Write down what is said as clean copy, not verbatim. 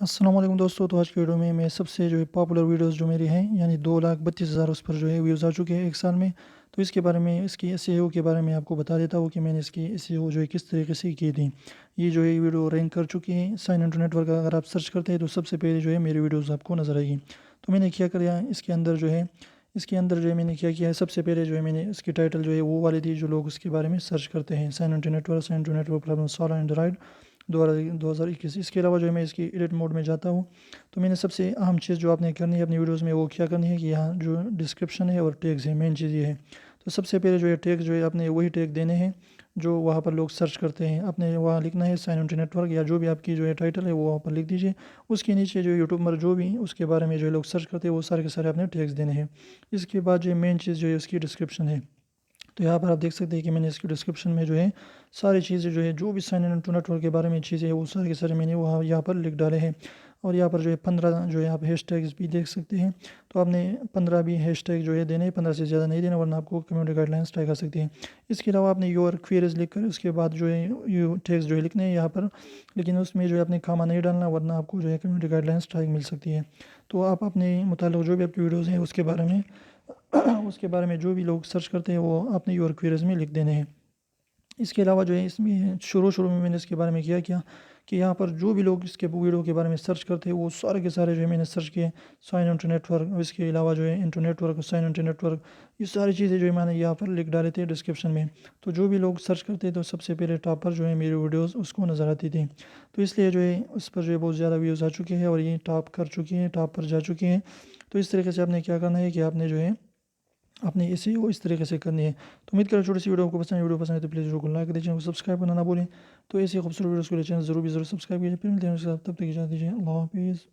अस्सलाम वालेकुम दोस्तों। तो आज की वीडियो में मैं सबसे जो है पॉपुलर वीडियोस जो मेरी हैं यानी 2,32,000 उस पर जो है व्यूज़ आ चुके हैं एक साल में। तो इसके बारे में इसकी एसईओ के बारे में आपको बता देता हूँ कि मैंने इसकी एसईओ जो है किस तरीके से की थी। ये जो है वीडियो रैंक कर चुकी है साइन इंटरनेट नेटवर्क। अगर आप सर्च करते हैं तो सबसे पहले जो है मेरी वीडियोज़ आपको नज़र आएगी। तो मैंने क्या किया इसके अंदर जो है मैंने क्या किया है, सबसे पहले जो है मैंने इसकी टाइटल जो है वो वाली थी जो लोग उसके बारे में सर्च करते हैं, sign internet network problem solve android 2021। इसके अलावा जो है मैं इसकी एडिट मोड में जाता हूँ। तो मैंने सबसे अहम चीज़ जो आपने करनी है अपनी वीडियोज़ में वो क्या करनी है कि यहाँ जो डिस्क्रिप्शन है और टैग्स है, मेन चीज़ ये है। तो सबसे पहले जो है टैग जो है आपने वही टैग देने हैं जो वहाँ पर लोग सर्च करते हैं। आपने वहाँ लिखना है साइन इंटरनेट नेटवर्क या जो भी आपकी जो है टाइटल है वो वहाँ पर लिख दीजिए। उसके नीचे जो यूट्यूब पर जो भी उसके बारे में जो है लोग सर्च करते हैं वो सारे के सारे आपने टैग्स देने हैं। इसके बाद जो है मेन चीज़ जो है उसकी डिस्क्रिप्शन है। तो यहाँ पर आप देख सकते हैं कि मैंने इसकी डिस्क्रिप्शन में जो है सारी चीज़ें जो है जो भी साइन इन टू नेटवर्क के बारे में चीज़ें हैं वो सारे के सारे मैंने वहाँ यहाँ पर लिख डाले हैं। और यहाँ पर जो है 15 जो है आप हैशटैग्स भी देख सकते हैं। तो आपने 15 भी हैशटैग जो है देने हैं, 15 से ज़्यादा नहीं देना वरना आपको कम्युनिटी गाइडलाइंस स्ट्राइक आ सकती है। इसके अलावा आपने योर क्वेरीज लिख कर उसके बाद जो है यू टैग्स जो है लिखने हैं यहाँ पर, लेकिन उसमें जो है आपने खामा नहीं डालना वरना आपको जो है कम्युनिटी गाइडलाइंस स्ट्राइक मिल सकती है। तो आप अपने मुताल्लिक़ जो भी आपकी वीडियोज़ हैं उसके बारे में उसके बारे में जो भी लोग सर्च करते हैं वो अपने योर क्वेरीज में लिख देने हैं। इसके अलावा जो है इसमें शुरू शुरू में मैंने इसके बारे में किया कि यहाँ पर जो भी लोग इसके वीडियो के बारे में सर्च करते हैं वो सारे के सारे जो है मैंने सर्च किए, साइन इंटू नेटवर्क, इसके अलावा जो है into network, sine into network, ये सारी चीज़ें जो है मैंने यहाँ पर लिख डाले थे डिस्क्रिप्शन में। तो जो भी लोग सर्च करते हैं तो सबसे पहले टॉप पर जो है मेरी वीडियोज़ उसको नज़र आती थी। तो इसलिए जो है उस पर जो है बहुत ज़्यादा व्यूज़ आ चुके हैं और ये टॉप कर चुकी हैं, टॉप पर जा चुकी हैं। तो इस तरीके से आपने क्या करना है कि आपने जो है अपनी इसी वो इस तरीके से करनी है। तो उम्मीद करो छोटी सी वीडियो आपको पसंद है। वीडियो पसंद है तो प्लीज़ वीडियो को लाइक कर दीजिए, सब्सक्राइब करना ना भूलें। तो ऐसी खूबसूरत वीडियोज़ के लिए चैनल ज़रूर सब्सक्राइब कीजिए। फिर मिलते हैं उसके साथ, तब तक इजाज़त दीजिए। अल्लाह हाफिज़।